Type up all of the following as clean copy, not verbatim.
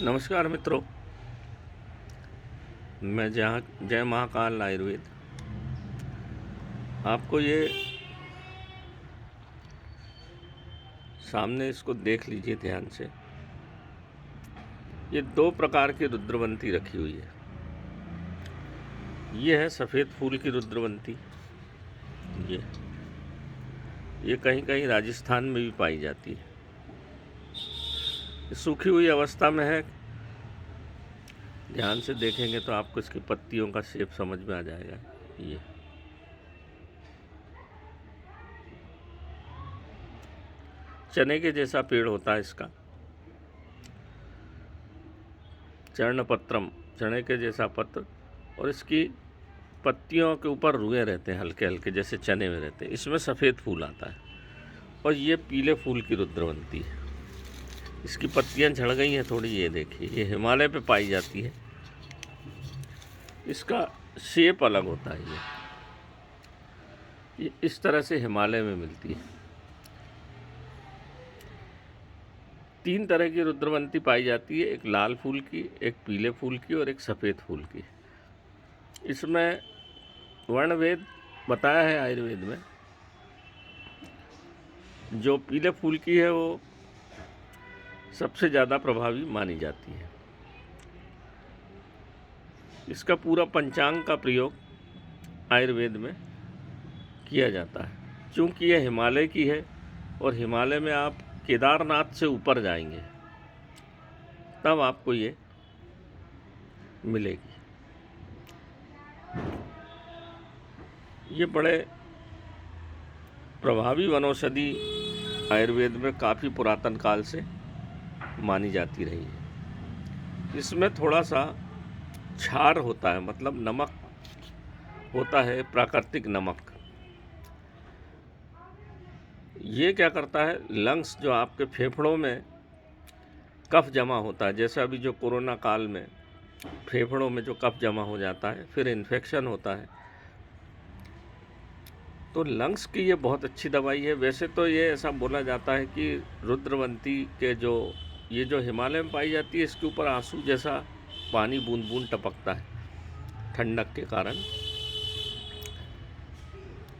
नमस्कार मित्रों, मैं जहाँ जय महाकाल आयुर्वेद आपको ये सामने इसको देख लीजिए ध्यान से। ये दो प्रकार की रुद्रवंती रखी हुई है। ये है सफ़ेद फूल की रुद्रवंती। ये कहीं कहीं राजस्थान में भी पाई जाती है। सूखी हुई अवस्था में है। ध्यान से देखेंगे तो आपको इसकी पत्तियों का शेप समझ में आ जाएगा। ये चने के जैसा पेड़ होता है इसका, चर्णपत्रम, चने के जैसा पत्र, और इसकी पत्तियों के ऊपर रुए रहते हैं हल्के हल्के, जैसे चने में रहते हैं। इसमें सफ़ेद फूल आता है और ये पीले फूल की रुद्रवंती है। इसकी पत्तियां झड़ गई हैं थोड़ी, ये देखिए। ये हिमालय पे पाई जाती है। इसका शेप अलग होता है। ये इस तरह से हिमालय में मिलती है। 3 तरह की रुद्रवंती पाई जाती है, एक लाल फूल की, एक पीले फूल की और एक सफ़ेद फूल की। इसमें वर्णभेद बताया है आयुर्वेद में। जो पीले फूल की है वो सबसे ज़्यादा प्रभावी मानी जाती है। इसका पूरा पंचांग का प्रयोग आयुर्वेद में किया जाता है। चूँकि यह हिमालय की है और हिमालय में आप केदारनाथ से ऊपर जाएंगे तब आपको ये मिलेगी। ये बड़े प्रभावी वनौषधि आयुर्वेद में काफ़ी पुरातन काल से मानी जाती रही है। इसमें थोड़ा सा क्षार होता है, मतलब नमक होता है, प्राकृतिक नमक। ये क्या करता है, लंग्स, जो आपके फेफड़ों में कफ जमा होता है, जैसे अभी जो कोरोना काल में फेफड़ों में जो कफ जमा हो जाता है, फिर इन्फेक्शन होता है, तो लंग्स की ये बहुत अच्छी दवाई है। वैसे तो ये ऐसा बोला जाता है कि रुद्रवंती के ये जो हिमालय में पाई जाती है, इसके ऊपर आंसू जैसा पानी बूंद बूंद टपकता है ठंडक के कारण।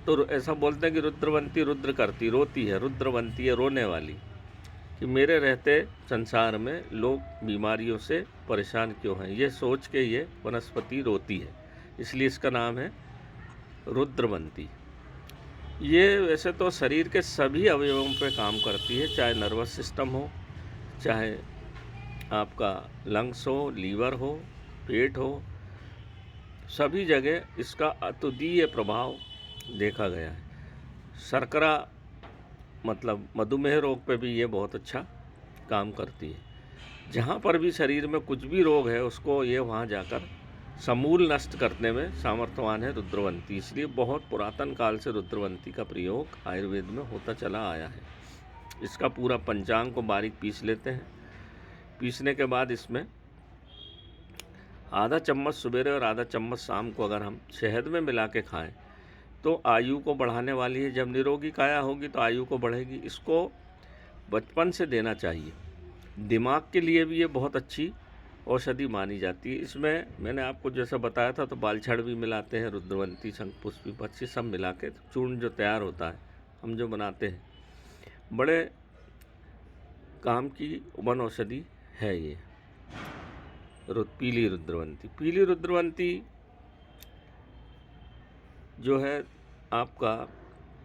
तो ऐसा बोलते हैं कि रुद्रवंती रुद्र करती, रोती है। रुद्रवंती है रोने वाली, कि मेरे रहते संसार में लोग बीमारियों से परेशान क्यों हैं, ये सोच के ये वनस्पति रोती है, इसलिए इसका नाम है रुद्रवंती। ये वैसे तो शरीर के सभी अवयवों पे काम करती है, चाहे नर्वस सिस्टम हो, चाहे आपका लंग्स हो, लीवर हो, पेट हो, सभी जगह इसका अतुलनीय प्रभाव देखा गया है। शर्करा मतलब मधुमेह रोग पे भी ये बहुत अच्छा काम करती है। जहाँ पर भी शरीर में कुछ भी रोग है उसको ये वहाँ जाकर समूल नष्ट करने में सामर्थ्यवान है रुद्रवंती। इसलिए बहुत पुरातन काल से रुद्रवंती का प्रयोग आयुर्वेद में होता चला आया है। इसका पूरा पंचांग को बारीक पीस लेते हैं। पीसने के बाद इसमें आधा चम्मच सुबेरे और आधा चम्मच शाम को अगर हम शहद में मिला के खाएँ तो आयु को बढ़ाने वाली है। जब निरोगी काया होगी तो आयु को बढ़ेगी। इसको बचपन से देना चाहिए। दिमाग के लिए भी ये बहुत अच्छी औषधि मानी जाती है। इसमें मैंने आपको जैसा बताया था, तो बालछड़ भी मिलाते हैं, रुद्रवंती, शंखपुष्पी, पक्षी सब मिला के चूर्ण जो तैयार होता है, हम जो बनाते हैं, बड़े काम की वन औषधि है ये पीली रुद्रवंती। पीली रुद्रवंती जो है आपका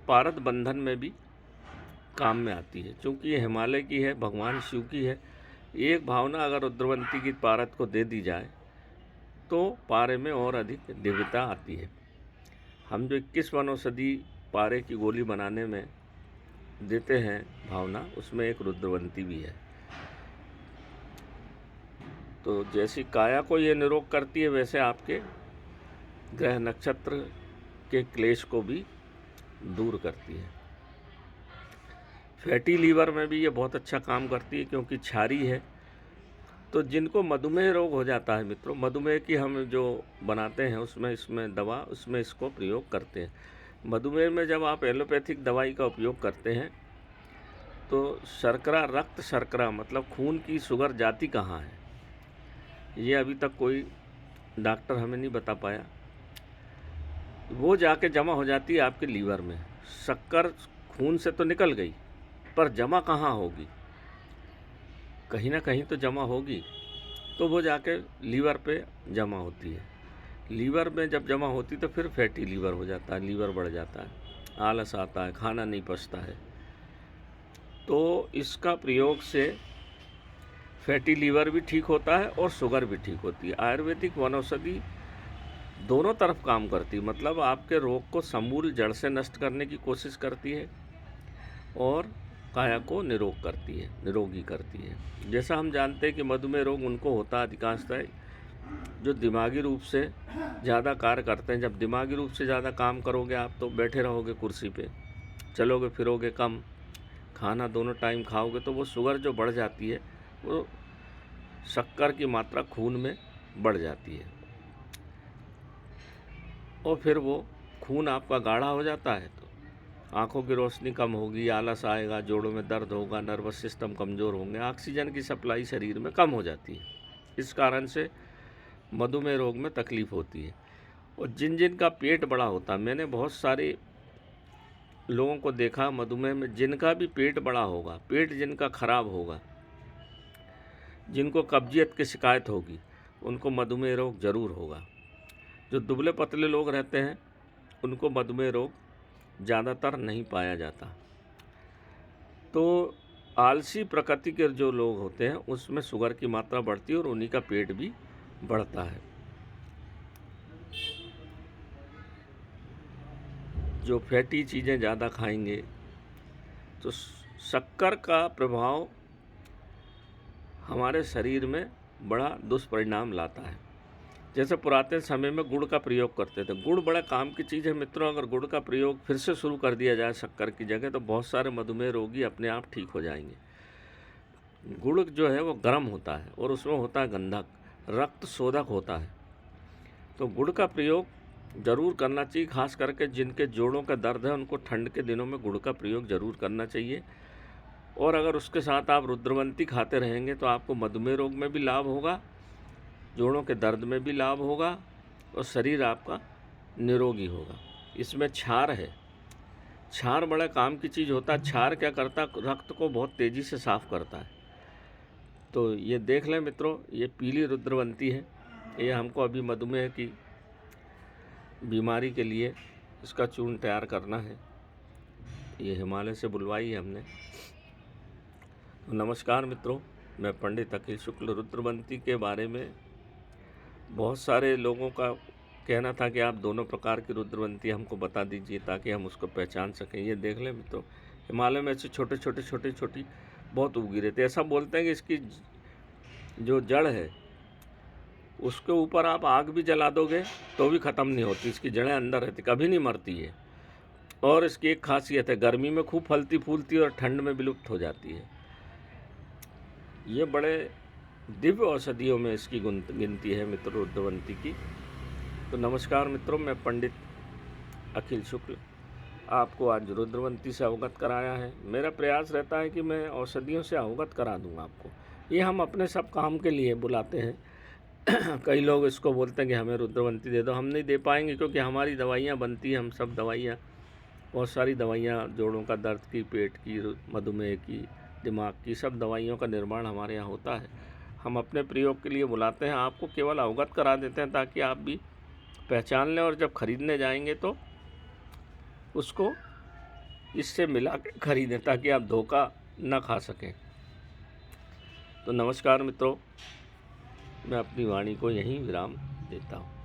पारद बंधन में भी काम में आती है। चूँकि ये हिमालय की है, भगवान शिव की है। एक भावना अगर रुद्रवंती की पारद को दे दी जाए तो पारे में और अधिक दिव्यता आती है। हम जो 21 वनौषधि पारे की गोली बनाने में देते हैं भावना, उसमें एक रुद्रवंती भी है। तो जैसी काया को ये निरोग करती है, वैसे आपके ग्रह नक्षत्र के क्लेश को भी दूर करती है। फैटी लीवर में भी ये बहुत अच्छा काम करती है, क्योंकि क्षारी है। तो जिनको मधुमेह रोग हो जाता है मित्रों, मधुमेह की हम जो बनाते हैं इसमें दवा, उसमें इसको प्रयोग करते हैं। मधुमेह में जब आप एलोपैथिक दवाई का उपयोग करते हैं तो शर्करा, रक्त शर्करा मतलब खून की शुगर जाती कहाँ है, ये अभी तक कोई डॉक्टर हमें नहीं बता पाया। वो जाके जमा हो जाती है आपके लीवर में। शक्कर खून से तो निकल गई, पर जमा कहाँ होगी? कहीं ना कहीं तो जमा होगी, तो वो जाके लीवर पे जमा होती है। लीवर में जब जमा होती तो फिर फैटी लीवर हो जाता है, लीवर बढ़ जाता है, आलस आता है, खाना नहीं पचता है। तो इसका प्रयोग से फैटी लीवर भी ठीक होता है और शुगर भी ठीक होती है। आयुर्वेदिक वनौषधि दोनों तरफ काम करती है, मतलब आपके रोग को समूल जड़ से नष्ट करने की कोशिश करती है और काया को निरोगी करती है। जैसा हम जानते हैं कि मधुमेह रोग उनको होता है अधिकांशतः जो दिमागी रूप से ज़्यादा कार्य करते हैं। जब दिमागी रूप से ज़्यादा काम करोगे आप तो बैठे रहोगे कुर्सी पे, चलोगे फिरोगे कम, खाना दोनों टाइम खाओगे, तो वो शुगर जो बढ़ जाती है, वो शक्कर की मात्रा खून में बढ़ जाती है और फिर वो खून आपका गाढ़ा हो जाता है, तो आँखों की रोशनी कम होगी, आलस आएगा, जोड़ों में दर्द होगा, नर्वस सिस्टम कमज़ोर होंगे, ऑक्सीजन की सप्लाई शरीर में कम हो जाती है। इस कारण से मधुमेह रोग में तकलीफ़ होती है। और जिन का पेट बड़ा होता है, मैंने बहुत सारे लोगों को देखा मधुमेह में, जिनका भी पेट बड़ा होगा, पेट जिनका खराब होगा, जिनको कब्जियत की शिकायत होगी, उनको मधुमेह रोग ज़रूर होगा। जो दुबले पतले लोग रहते हैं उनको मधुमेह रोग ज़्यादातर नहीं पाया जाता। तो आलसी प्रकृति के जो लोग होते हैं उसमें शुगर की मात्रा बढ़ती है और उन्हीं का पेट भी बढ़ता है। जो फैटी चीज़ें ज़्यादा खाएंगे तो शक्कर का प्रभाव हमारे शरीर में बड़ा दुष्परिणाम लाता है। जैसे पुराने समय में गुड़ का प्रयोग करते थे। गुड़ बड़ा काम की चीज़ है मित्रों। अगर गुड़ का प्रयोग फिर से शुरू कर दिया जाए शक्कर की जगह, तो बहुत सारे मधुमेह रोगी अपने आप ठीक हो जाएंगे। गुड़ जो है वो गर्म होता है और उसमें होता है गंधक, रक्त शोधक होता है। तो गुड़ का प्रयोग ज़रूर करना चाहिए। खास करके जिनके जोड़ों का दर्द है उनको ठंड के दिनों में गुड़ का प्रयोग ज़रूर करना चाहिए। और अगर उसके साथ आप रुद्रवंती खाते रहेंगे तो आपको मधुमेह रोग में भी लाभ होगा, जोड़ों के दर्द में भी लाभ होगा और शरीर आपका निरोगी होगा। इसमें क्षार है। क्षार बड़ा काम की चीज़ होता है। क्षार क्या करता है? रक्त को बहुत तेज़ी से साफ़ करता है। तो ये देख लें मित्रों, ये पीली रुद्रवंती है। ये हमको अभी मधुमेह की बीमारी के लिए इसका चूर्ण तैयार करना है। ये हिमालय से बुलवाई है हमने। तो नमस्कार मित्रों, मैं पंडित अखिल शुक्ल। रुद्रवंती के बारे में बहुत सारे लोगों का कहना था कि आप दोनों प्रकार की रुद्रवंती हमको बता दीजिए ताकि हम उसको पहचान सकें। ये देख लें मित्रों, हिमालय में ऐसे छोटे छोटी बहुत उगी रहती है। ऐसा बोलते हैं कि इसकी जो जड़ है उसके ऊपर आप आग भी जला दोगे तो भी ख़त्म नहीं होती। इसकी जड़ें अंदर रहती, कभी नहीं मरती है। और इसकी एक खासियत है, गर्मी में खूब फलती फूलती है और ठंड में विलुप्त हो जाती है। ये बड़े दिव्य औषधियों में इसकी गिनती है मित्र रुद्रवंती की। तो नमस्कार मित्रों, मैं पंडित अखिल शुक्ल आपको आज रुद्रवंती से अवगत कराया है। मेरा प्रयास रहता है कि मैं औषधियों से अवगत करा दूँ आपको। ये हम अपने सब काम के लिए बुलाते हैं। कई लोग इसको बोलते हैं कि हमें रुद्रवंती दे दो। हम नहीं दे पाएंगे क्योंकि हमारी दवाइयाँ बनती हैं। हम सब दवाइयाँ, बहुत सारी दवाइयाँ, जोड़ों का दर्द की, पेट की, मधुमेह की, दिमाग की, सब दवाइयों का निर्माण हमारे यहाँ होता है। हम अपने प्रयोग के लिए बुलाते हैं, आपको केवल अवगत करा देते हैं ताकि आप भी पहचान लें और जब खरीदने जाएंगे तो उसको इससे मिला के खरीदें ताकि आप धोखा न खा सकें। तो नमस्कार मित्रों, मैं अपनी वाणी को यहीं विराम देता हूँ।